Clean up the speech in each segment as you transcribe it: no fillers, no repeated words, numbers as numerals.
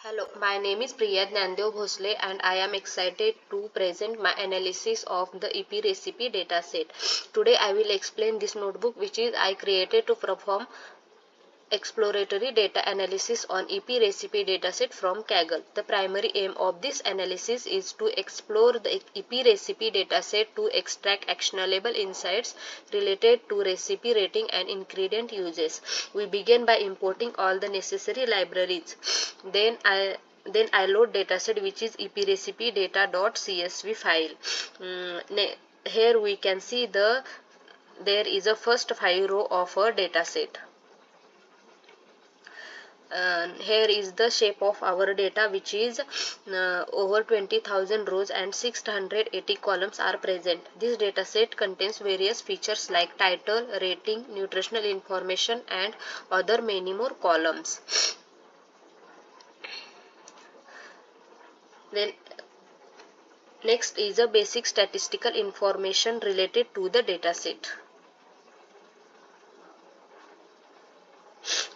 Hello, my name is Priya Jnandev Bhosle and I am excited to present my analysis of the EpiRecipe dataset. Today I will explain this notebook which is I created to perform exploratory data analysis on EpiRecipe dataset from Kaggle. The primary aim of this analysis is to explore the EpiRecipe dataset to extract actionable insights related to recipe rating and ingredient uses. We begin by importing all the necessary libraries. Then I load dataset which is EpiRecipe data.csv file. Here we can see there is a first 5 row of a dataset. Here is the shape of our data, which is over 20,000 rows and 680 columns are present. This data set contains various features like title, rating, nutritional information and other many more columns. Then next is a basic statistical information related to the data set.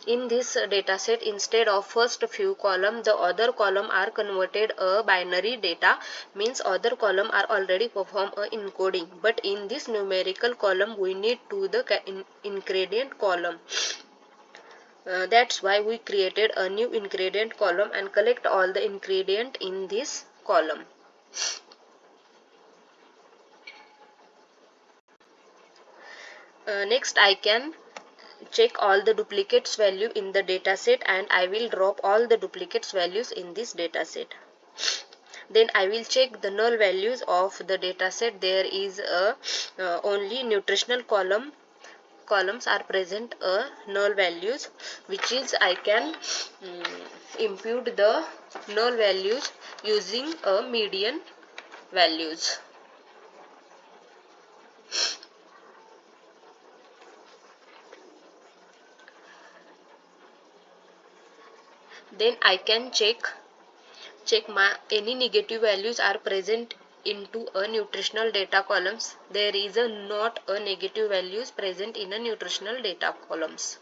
In this dataset, instead of first few column, the other column are converted a binary data, means other column are already perform a encoding. But in this numerical column, we need to the ingredient column. That's why we created a new ingredient column and collect all the ingredient in this column. Next, I can check all the duplicates value in the dataset and I will drop all the duplicates values in this dataset. Then I will check the null values of the dataset. There is a only nutritional columns are present null values, which is I can impute the null values using a median values. Then I can check any negative values are present into a nutritional data columns. There is not a negative values present in a nutritional data columns.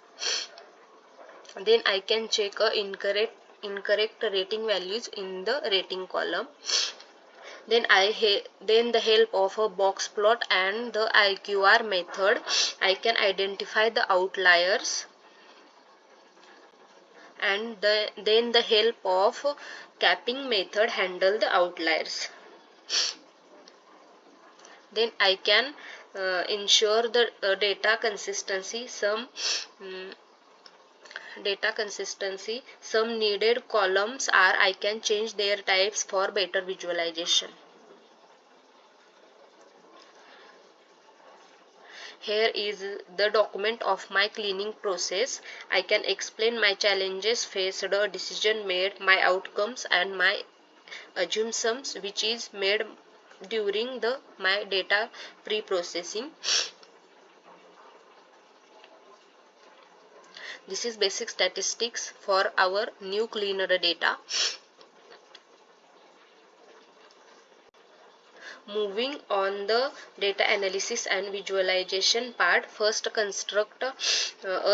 Then I can check incorrect rating values in the rating column. Then the help of a box plot and the IQR method, I can identify the outliers. And then the help of capping method handle the outliers. Then I can ensure the data consistency. Some needed columns are I can change their types for better visualization. Here is the document of my cleaning process. I can explain my challenges faced, a decision made, my outcomes and my assumptions which is made during my data pre-processing. This is basic statistics for our new cleaner data. Moving on the data analysis and visualization part, first construct a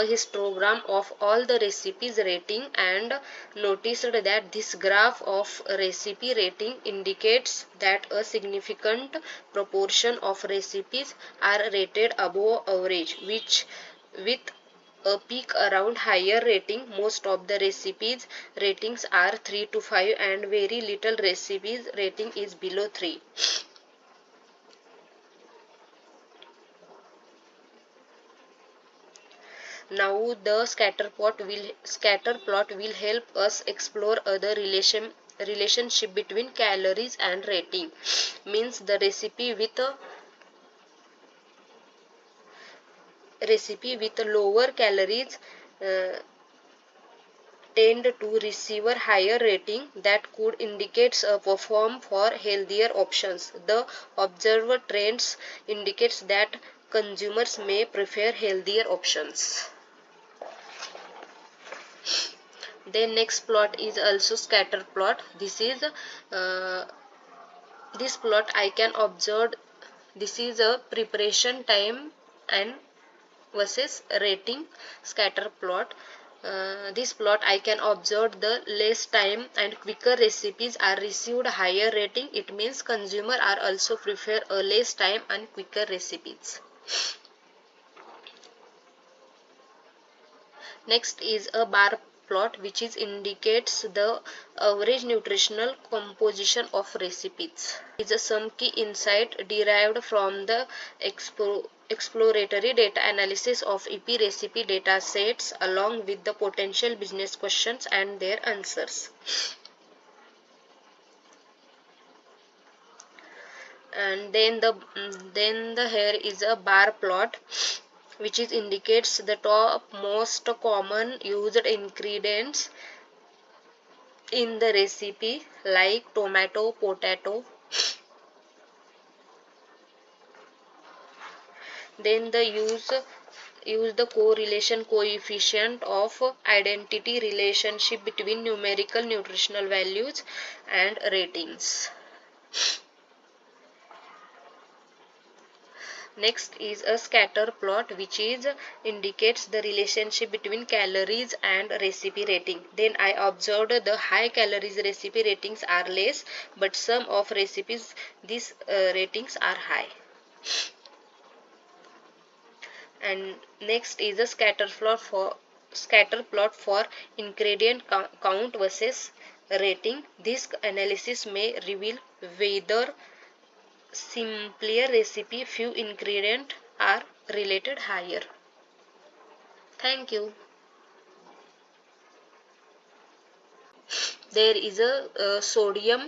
histogram of all the recipes rating and noticed that this graph of recipe rating indicates that a significant proportion of recipes are rated above average, which with a peak around higher rating. Most of the recipes ratings are 3 to 5 and very little recipes rating is below 3. Now the scatter plot will help us explore other relationship between calories and rating. Means the recipe with lower calories tend to receive a higher rating that could indicate a perform for healthier options. The observed trends indicates that consumers may prefer healthier options. Then next plot is also scatter plot. This plot I can observe. This is a preparation time and versus rating scatter plot. This plot I can observe the less time and quicker recipes are received higher rating. It means consumer are also prefer a less time and quicker recipes. Next is a bar plot which is indicates the average nutritional composition of recipes. Is some key insight derived from the exploratory data analysis of EpiRecipe data sets along with the potential business questions and their answers. And then here is a bar plot which is indicates the top most common used ingredients in the recipe like tomato, potato. Then the use the correlation coefficient of identity relationship between numerical nutritional values and ratings. Next is a scatter plot which is indicates the relationship between calories and recipe rating. Then I observed the high calories recipe ratings are less, but some of recipes these ratings are high. And next is a scatter plot for ingredient count versus rating. This analysis may reveal whether simpler recipe few ingredients are related higher. Thank you. There is a sodium